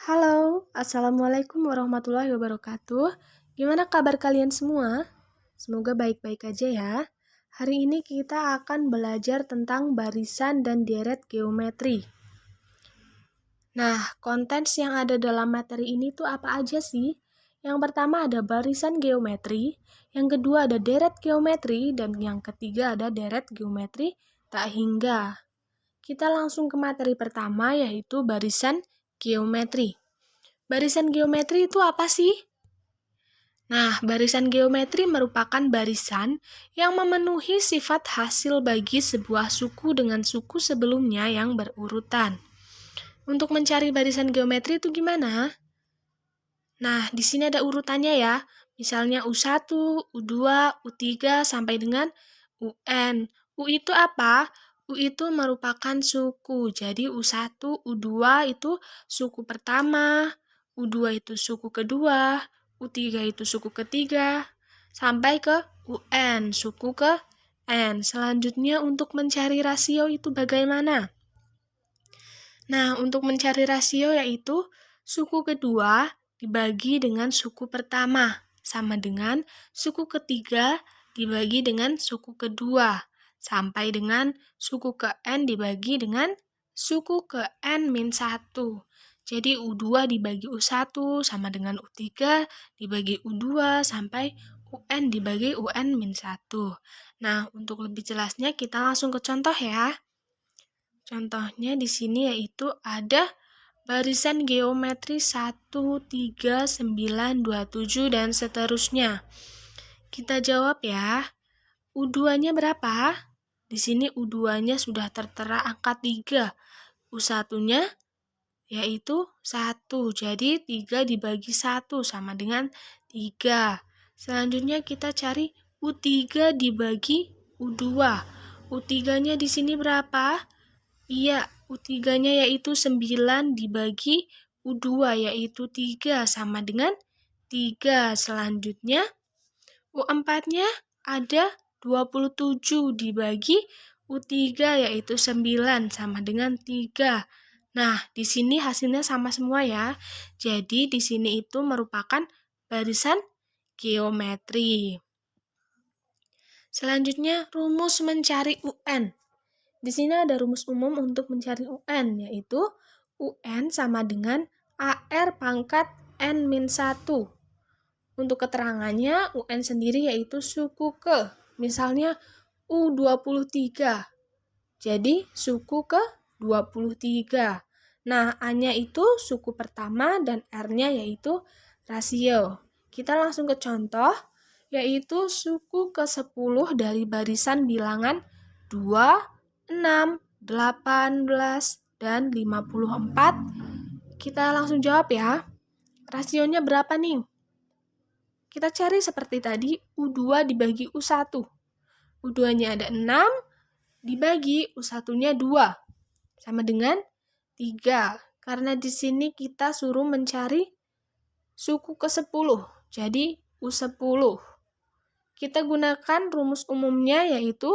Halo, Assalamualaikum warahmatullahi wabarakatuh. Gimana kabar kalian semua? Semoga baik-baik aja ya. Hari ini kita akan belajar tentang barisan dan deret geometri. Nah, konten yang ada dalam materi ini tuh apa aja sih? Yang pertama ada barisan geometri, yang kedua ada deret geometri, dan yang ketiga ada deret geometri tak hingga. Kita langsung ke materi pertama yaitu barisan geometri. Barisan geometri itu apa sih? Nah, barisan geometri merupakan barisan yang memenuhi sifat hasil bagi sebuah suku dengan suku sebelumnya yang berurutan. Untuk mencari barisan geometri itu gimana? Nah, di sini ada urutannya ya. Misalnya U1, U2, U3 sampai dengan UN. U itu apa? U itu merupakan suku. Jadi U1, U2 itu suku pertama, U2 itu suku kedua, U3 itu suku ketiga, sampai ke UN, suku ke N. Selanjutnya untuk mencari rasio itu bagaimana? Nah, untuk mencari rasio yaitu suku kedua dibagi dengan suku pertama, sama dengan suku ketiga dibagi dengan suku kedua, sampai dengan suku ke N dibagi dengan suku ke N-1. Jadi U2 dibagi U1 sama dengan U3 dibagi U2 sampai UN dibagi UN-1. Nah, untuk lebih jelasnya kita langsung ke contoh ya. Contohnya di sini yaitu ada barisan geometri 1, 3, 9, 27, dan seterusnya. Kita jawab ya. U2-nya berapa? Di sini U2-nya sudah tertera angka 3. U1-nya yaitu 1. Jadi 3 dibagi 1 sama dengan 3. Selanjutnya kita cari U3 dibagi U2. U3-nya di sini berapa? Iya, U3-nya yaitu 9 dibagi U2 yaitu 3 sama dengan 3. Selanjutnya, U4-nya ada 27 dibagi U3 yaitu 9 sama dengan 3. Nah, di sini hasilnya sama semua ya. Jadi, di sini itu merupakan barisan geometri. Selanjutnya, rumus mencari UN. Di sini ada rumus umum untuk mencari UN, yaitu UN sama dengan AR pangkat N-1. Untuk keterangannya, UN sendiri yaitu suku ke, misalnya U23. Jadi, suku ke 23. Nah, A-nya itu suku pertama dan R-nya yaitu rasio. Kita langsung ke contoh, yaitu suku ke-10 dari barisan bilangan 2, 6, 18, dan 54. Kita langsung jawab ya. Rasionya berapa nih? Kita cari seperti tadi, U2 dibagi U1. U2-nya ada 6, dibagi U1-nya 2. Sama dengan 3. Karena di sini kita suruh mencari suku ke-10. Jadi U10. Kita gunakan rumus umumnya yaitu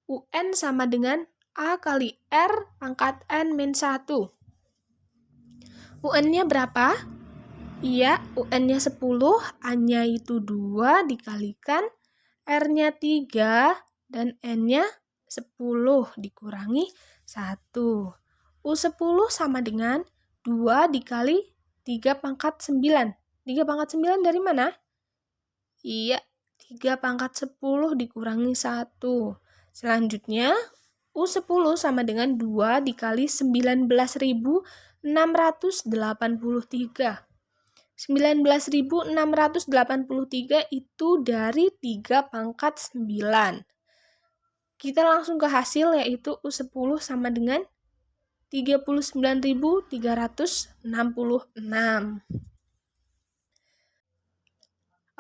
UN sama dengan A kali R pangkat N-1. UN-nya berapa? Iya, UN-nya 10, A-nya itu 2 dikalikan R-nya 3 dan N-nya 10 dikurangi 1. U10 sama dengan 2 dikali 3 pangkat 9. 3 pangkat 9 dari mana? Iya, 3 pangkat 10 dikurangi 1. Selanjutnya, U10 sama dengan 2 dikali 19.683. 19.683 itu dari 3 pangkat 9. Kita langsung ke hasil yaitu U10 sama dengan 39.366.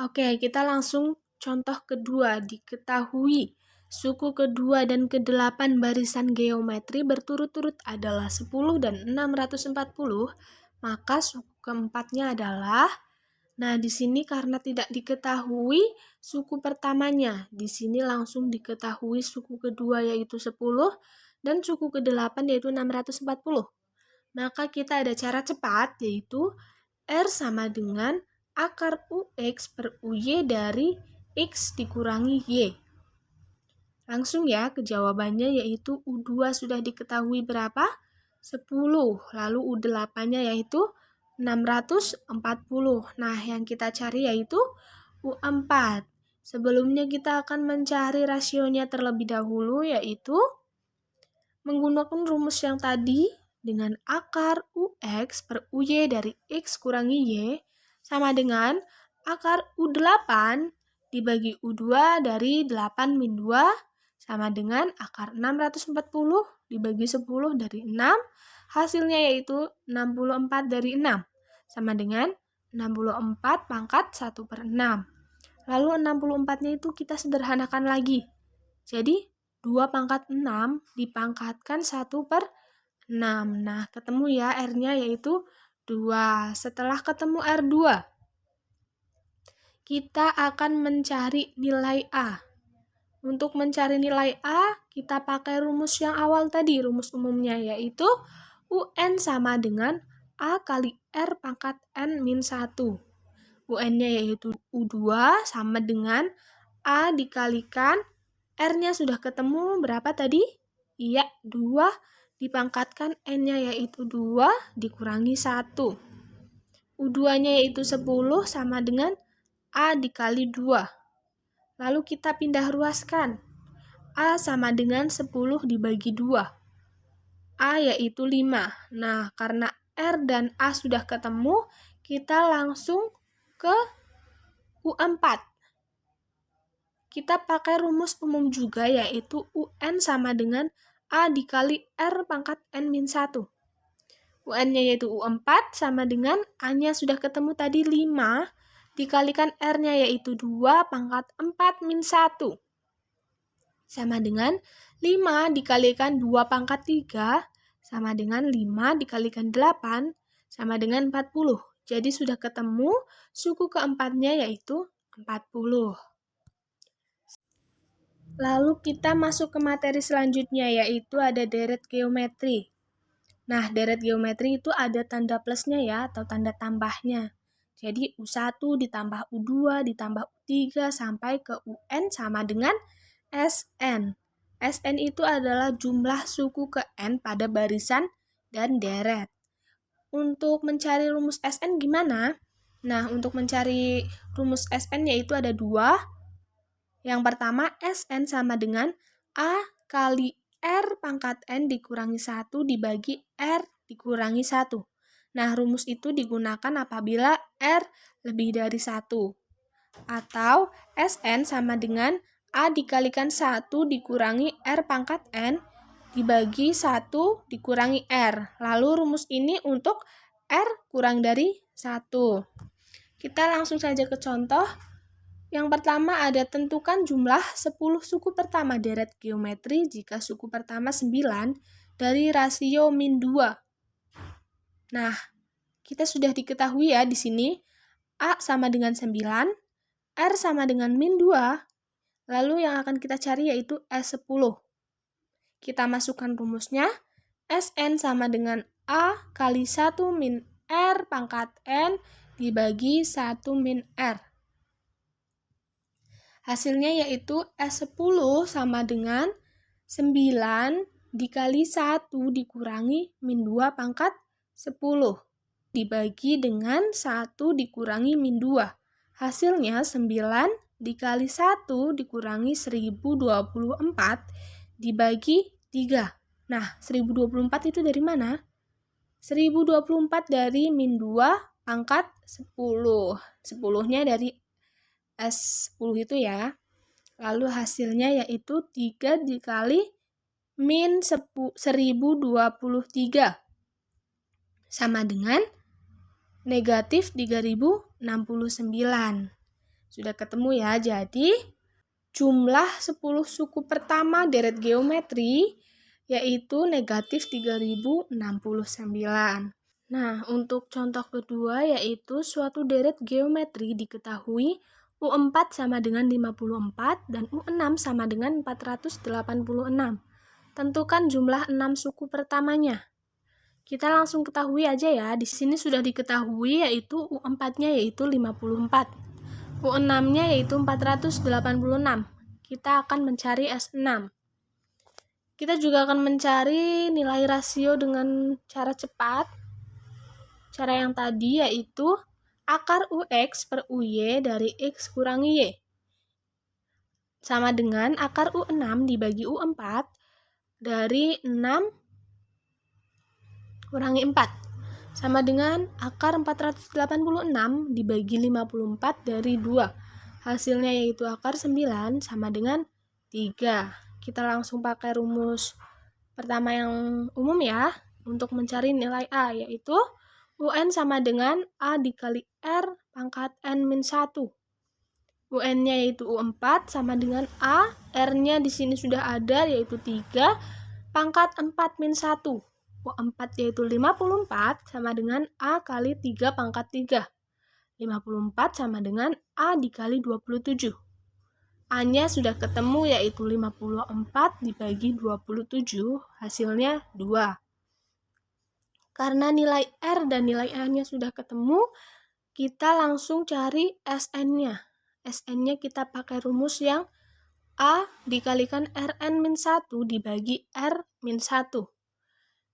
Oke, kita langsung contoh kedua. Diketahui suku kedua dan ke-8 barisan geometri berturut-turut adalah 10 dan 640, maka suku keempatnya adalah, nah di sini karena tidak diketahui suku pertamanya, di sini langsung diketahui suku kedua yaitu 10 dan suku ke-8 yaitu 640. Maka kita ada cara cepat, yaitu R sama dengan akar UX per UY dari X dikurangi Y. Langsung ya ke jawabannya, yaitu U2 sudah diketahui berapa? 10. Lalu U8-nya yaitu 640. Nah, yang kita cari yaitu U4. Sebelumnya kita akan mencari rasionya terlebih dahulu, yaitu menggunakan rumus yang tadi dengan akar UX per UY dari X kurangi Y sama dengan akar U8 dibagi U2 dari 8 min 2 sama dengan akar 640 dibagi 10 dari 6. Hasilnya yaitu 64 dari 6 sama dengan 64 pangkat 1 per 6. Lalu 64-nya itu kita sederhanakan lagi. Jadi 2 pangkat 6 dipangkatkan 1 per 6. Nah, ketemu ya R-nya yaitu 2. Setelah ketemu R2, kita akan mencari nilai A. Untuk mencari nilai A, kita pakai rumus yang awal tadi, rumus umumnya yaitu UN sama dengan A kali R pangkat N min 1. UN-nya yaitu U2 sama dengan A dikalikan R-nya sudah ketemu berapa tadi? Iya, 2 dipangkatkan N-nya yaitu 2 dikurangi 1. U2-nya yaitu 10 sama dengan A dikali 2. Lalu kita pindah ruaskan. A sama dengan 10 dibagi 2. A yaitu 5. Nah, karena R dan A sudah ketemu, kita langsung ke U4. Kita pakai rumus umum juga, yaitu UN sama dengan A dikali R pangkat N min 1. UN-nya yaitu U4 sama dengan A-nya sudah ketemu tadi 5, dikalikan R-nya yaitu 2 pangkat 4 min 1. Sama dengan 5 dikalikan 2 pangkat 3, sama dengan 5 dikalikan 8, sama dengan 40. Jadi sudah ketemu suku keempatnya yaitu 40. Lalu kita masuk ke materi selanjutnya, yaitu ada deret geometri. Nah, deret geometri itu ada tanda plusnya ya, atau tanda tambahnya. Jadi U1 ditambah U2 ditambah U3 sampai ke UN sama dengan SN. SN itu adalah jumlah suku ke N pada barisan dan deret. Untuk mencari rumus SN gimana? Nah, untuk mencari rumus SN yaitu ada 2. Yang pertama, SN sama dengan A kali R pangkat N dikurangi 1 dibagi R dikurangi 1. Nah, rumus itu digunakan apabila R lebih dari 1. Atau SN sama dengan A dikalikan 1 dikurangi R pangkat N dibagi 1 dikurangi R. Lalu rumus ini untuk R kurang dari 1. Kita langsung saja ke contoh. Yang pertama ada tentukan jumlah 10 suku pertama deret geometri jika suku pertama 9 dari rasio min 2. Nah, kita sudah diketahui ya di sini A sama dengan 9, R sama dengan min 2. Lalu yang akan kita cari yaitu S10. Kita masukkan rumusnya. SN sama dengan A kali 1 min R pangkat N dibagi 1 min R. Hasilnya yaitu S10 sama dengan 9 dikali 1 dikurangi min 2 pangkat 10 dibagi dengan 1 dikurangi min 2. Hasilnya 9 dikali 1 dikurangi 1024 dibagi 3. Nah, 1024 itu dari mana? 1024 dari min 2 pangkat 10. 10-nya dari S10 itu ya. Lalu hasilnya yaitu 3 dikali min 1023 sama dengan negatif 3069. Sudah ketemu ya, jadi jumlah 10 suku pertama deret geometri yaitu negatif 3069. Nah, untuk contoh kedua yaitu suatu deret geometri diketahui U4 sama dengan 54 dan U6 sama dengan 486. Tentukan jumlah 6 suku pertamanya. Kita langsung ketahui aja ya. Di sini sudah diketahui yaitu U4-nya yaitu 54. U6-nya yaitu 486. Kita akan mencari S6. Kita juga akan mencari nilai rasio dengan cara cepat. Cara yang tadi yaitu akar UX per UY dari X kurangi Y. Sama dengan akar U6 dibagi U4 dari 6 kurangi 4. Sama dengan akar 486 dibagi 54 dari 2. Hasilnya yaitu akar 9 sama dengan 3. Kita langsung pakai rumus pertama yang umum ya. Untuk mencari nilai A yaitu UN sama dengan A dikali R pangkat N-1. UN-nya yaitu U4 sama dengan A, R-nya di sini sudah ada yaitu 3, pangkat 4-1. U4 yaitu 54 sama dengan A kali 3 pangkat 3. 54 sama dengan A dikali 27. A-nya sudah ketemu yaitu 54 dibagi 27, hasilnya 2. Karena nilai R dan nilai A-nya sudah ketemu, kita langsung cari SN-nya. SN-nya kita pakai rumus yang A dikalikan Rn-1 dibagi R-1.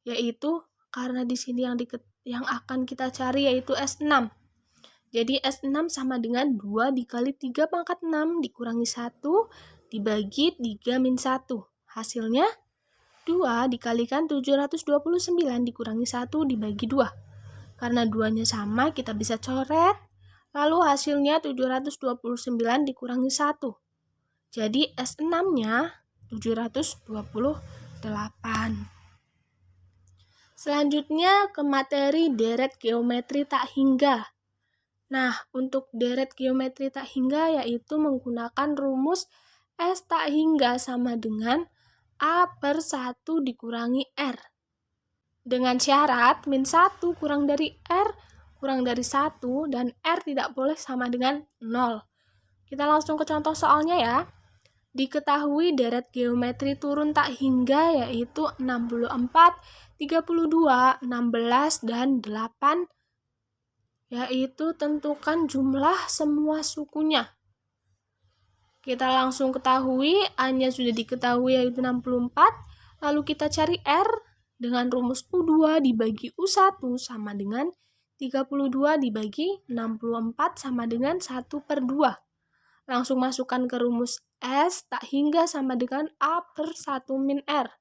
Yaitu karena di sini yang akan kita cari yaitu S6. Jadi S6 sama dengan 2 dikali 3 pangkat 6 dikurangi 1 dibagi 3-1. Hasilnya 2 dikalikan 729 dikurangi 1 dibagi 2. Karena 2-nya sama, kita bisa coret. Lalu hasilnya 729 dikurangi 1. Jadi S6-nya 728. Selanjutnya ke materi deret geometri tak hingga. Nah, untuk deret geometri tak hingga yaitu menggunakan rumus S tak hingga sama dengan A per 1 dikurangi R. Dengan syarat min 1 kurang dari R kurang dari 1 dan R tidak boleh sama dengan 0. Kita langsung ke contoh soalnya ya. Diketahui deret geometri turun tak hingga yaitu 64, 32, 16, dan 8. Yaitu tentukan jumlah semua sukunya. Kita langsung ketahui A-nya sudah diketahui yaitu 64. Lalu kita cari R dengan rumus U2 dibagi U1 sama dengan 32 dibagi 64 sama dengan 1/2. Langsung masukkan ke rumus S tak hingga sama dengan A per 1 min R.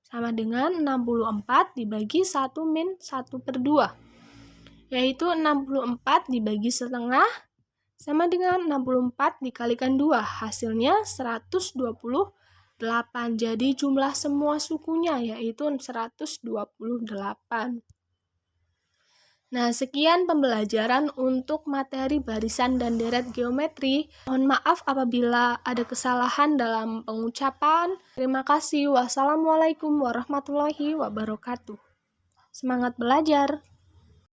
Sama dengan 64 dibagi 1 min 1/2. Yaitu 64 dibagi setengah sama dengan 64 dikalikan 2. Hasilnya 128. Jadi jumlah semua sukunya yaitu 128. Nah, sekian pembelajaran untuk materi barisan dan deret geometri. Mohon maaf apabila ada kesalahan dalam pengucapan. Terima kasih. Wassalamualaikum warahmatullahi wabarakatuh. Semangat belajar!